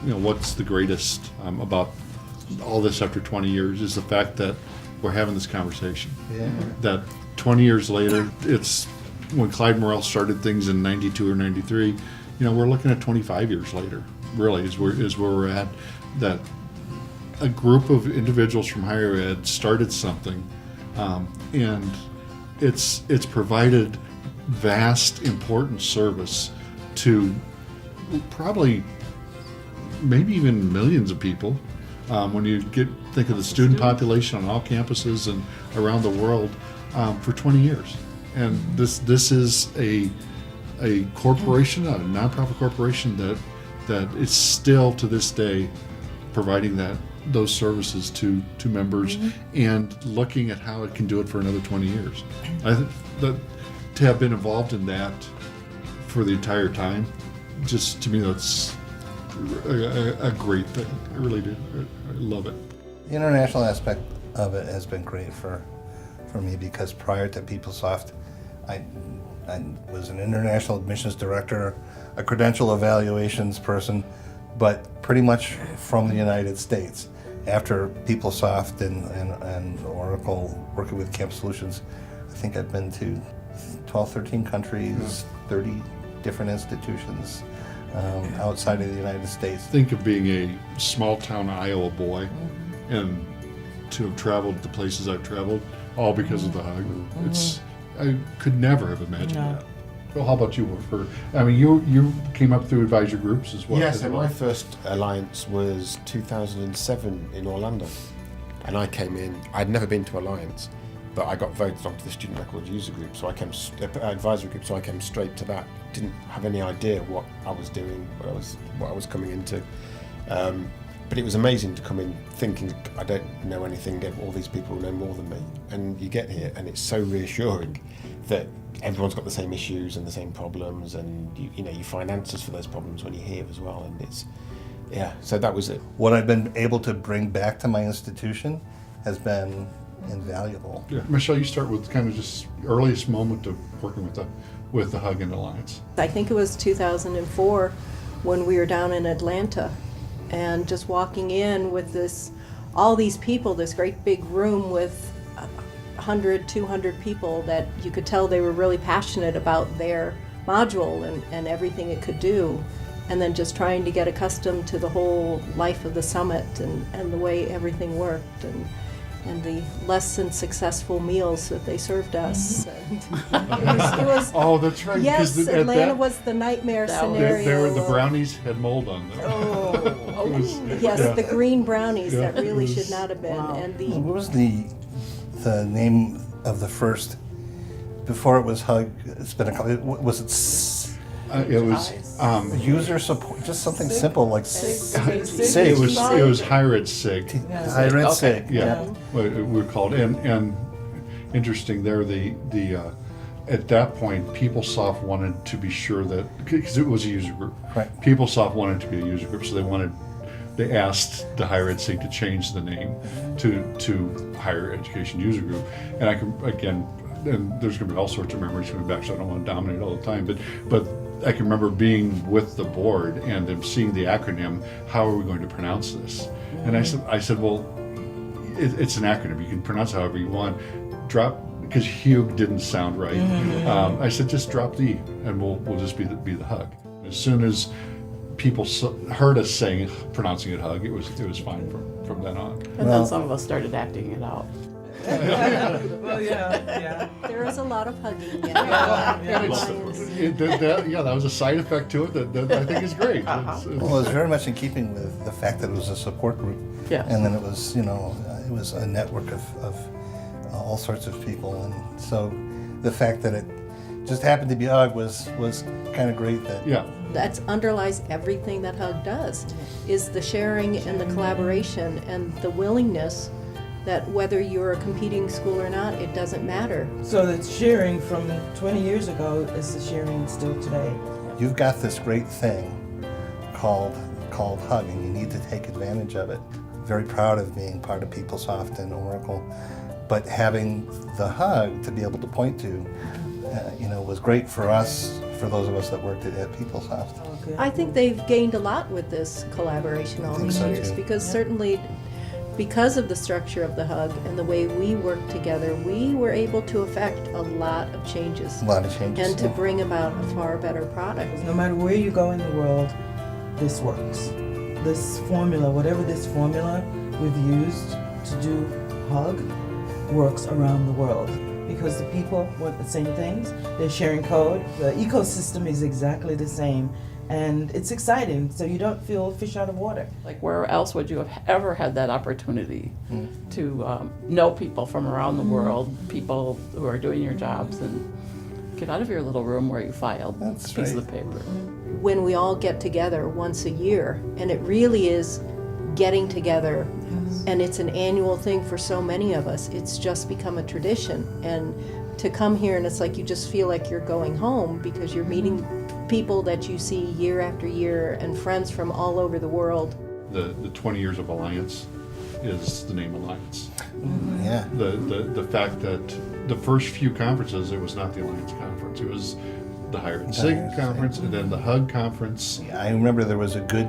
what's the greatest about all this after 20 years is the fact that we're having this conversation. Yeah. That 20 years later, it's when Clyde Morrell started things in 92 or 93, we're looking at 25 years later, really, is where we're at. That a group of individuals from higher ed started something, and it's provided vast, important service to probably maybe even millions of people. When you think of the student population on all campuses and around the world for 20 years. And this is a corporation, a nonprofit corporation that is still to this day providing those services to members and looking at how it can do it for another 20 years. I think that to have been involved in that for the entire time, just to me, that's a great thing. I really do. I love it. The international aspect of it has been great for me, because prior to PeopleSoft, I was an international admissions director, a credential evaluations person, but pretty much from the United States. After PeopleSoft and Oracle working with Camp Solutions, I think I've been to 12, 13 countries, 30 different institutions outside of the United States. Think of being a small town Iowa boy and to have traveled the places I've traveled, all because of the HEUG. I could never have imagined that. Well, how about you? You came up through advisor groups as well. Yes, and my first alliance was 2007 in Orlando. And I came in, I'd never been to Alliance, but I got voted onto the Student Record User Group, so I came, advisory group, so I came straight to that. Didn't have any idea what I was doing, what I was coming into. But it was amazing to come in thinking, I don't know anything, all these people know more than me. And you get here and it's so reassuring that everyone's got the same issues and the same problems, and you find answers for those problems when you're here as well. And so that was it. What I've been able to bring back to my institution has been invaluable. Yeah. Michelle, you start with kind of just earliest moment of working with the HEUG and Alliance. I think it was 2004 when we were down in Atlanta, and just walking in with all these people, this great big room with 100, 200 people that you could tell they were really passionate about their module and everything it could do. And then just trying to get accustomed to the whole life of the summit and the way everything worked, and the less than successful meals that they served us. And it was, oh, that's right. Yes, Atlanta was the nightmare scenario. The brownies had mold on them. Yes, the green brownies that really should not have been. Wow. And What was the name of the first, before it was HEUG, it's been a couple, was it it was user support, just something simple like SIG. it was Higher Ed SIG. Higher Ed SIG. Yeah, what we were called. And interesting there, at that point, PeopleSoft wanted to be sure that, because it was a user group. Right. PeopleSoft wanted to be a user group, so they asked the Higher Ed SIG to change the name to Higher Education User Group. And and there's going to be all sorts of memories coming back, so I don't want to dominate all the time. But I can remember being with the board and them seeing the acronym. How are we going to pronounce this? And I said, well, it's an acronym. You can pronounce it however you want. Because HEUG didn't sound right. I said, just drop the E, and we'll just be the HEUG. As soon as people heard us pronouncing it HEUG, it was fine from then on. And then some of us started acting it out. Well, yeah. there was a lot of hugging. That was a side effect to it that I think is great. Well, it was very much in keeping with the fact that it was a support group. Yes. And then it was, it was a network of all sorts of people. And so the fact that it just happened to be HEUG was kind of great. That underlies everything that HEUG does, is the sharing and the collaboration and the willingness that whether you're a competing school or not, it doesn't matter. So the sharing from 20 years ago is the sharing still today. You've got this great thing called HEUG, and you need to take advantage of it. Very proud of being part of PeopleSoft and Oracle, but having the HEUG to be able to point to, was great for us for those of us that worked at PeopleSoft. Okay. I think they've gained a lot with this collaboration all I think these so, years, too. because Yeah. certainly because of the structure of the HUG and the way we work together, we were able to affect a lot of changes A lot of changes. and to yeah. bring about a far better product. Because no matter where you go in the world, this works. This formula, whatever this formula we've used to do HUG, works around the world. Because the people want the same things, they're sharing code, the ecosystem is exactly the same, and it's exciting, so you don't feel fish out of water. Like, where else would you have ever had that opportunity to know people from around the world, people who are doing your jobs, and get out of your little room where you filed That's a piece right. of paper? When we all get together once a year, and it really is getting together, and it's an annual thing for so many of us, it's just become a tradition. And to come here and it's like you just feel like you're going home because you're meeting people that you see year after year and friends from all over the world. The 20 years of Alliance is the name Alliance. Yeah. The fact that the first few conferences, it was not the Alliance conference, it was the Higher Ed SIG Higher Ed conference, and then the HUG conference. I remember there was a good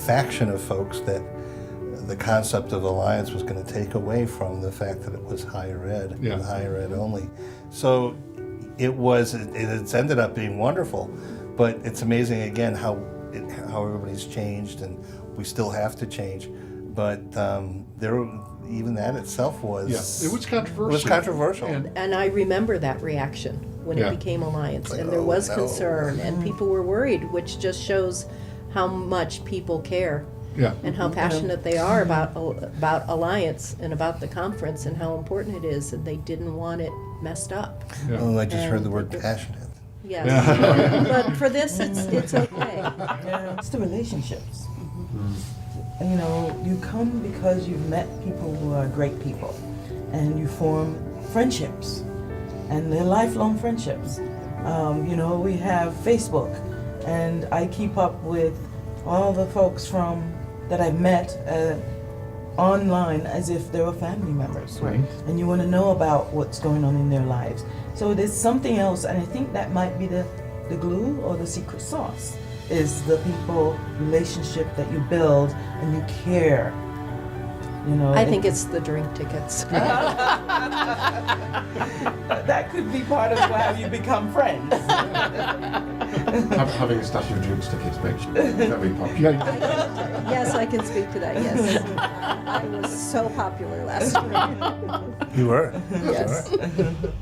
faction of folks that the concept of Alliance was going to take away from the fact that it was higher ed, Yeah. and higher ed only. So it's ended up being wonderful, but it's amazing again how everybody's changed, and we still have to change. But even that itself was Yeah, it was controversial. It was controversial. And I remember that reaction when Yeah. it became Alliance, Like, and there oh, was no. concern, and people were worried, which just shows how much people care Yeah. and how passionate they are about Alliance and about the conference and how important it is, and they didn't want it messed up. Yeah. Oh, I just heard the And- word passionate. Yes, but for this, it's okay. Yeah, it's the relationships. And, you know, you come because you've met people who are great people, and you form friendships, and they're lifelong friendships. You know, we have Facebook, and I keep up with all the folks that I've met online as if they were family members. Right. And you want to know about what's going on in their lives. So there's something else, and I think that might be the glue or the secret sauce, is the people relationship that you build and you care. You know, I think it's the drink tickets. that could be part of how you become friends. Having a stash of drinks tickets makes you very popular. Yeah, Yes, I can speak to that, yes. I was so popular last year. You were. Yes. You were.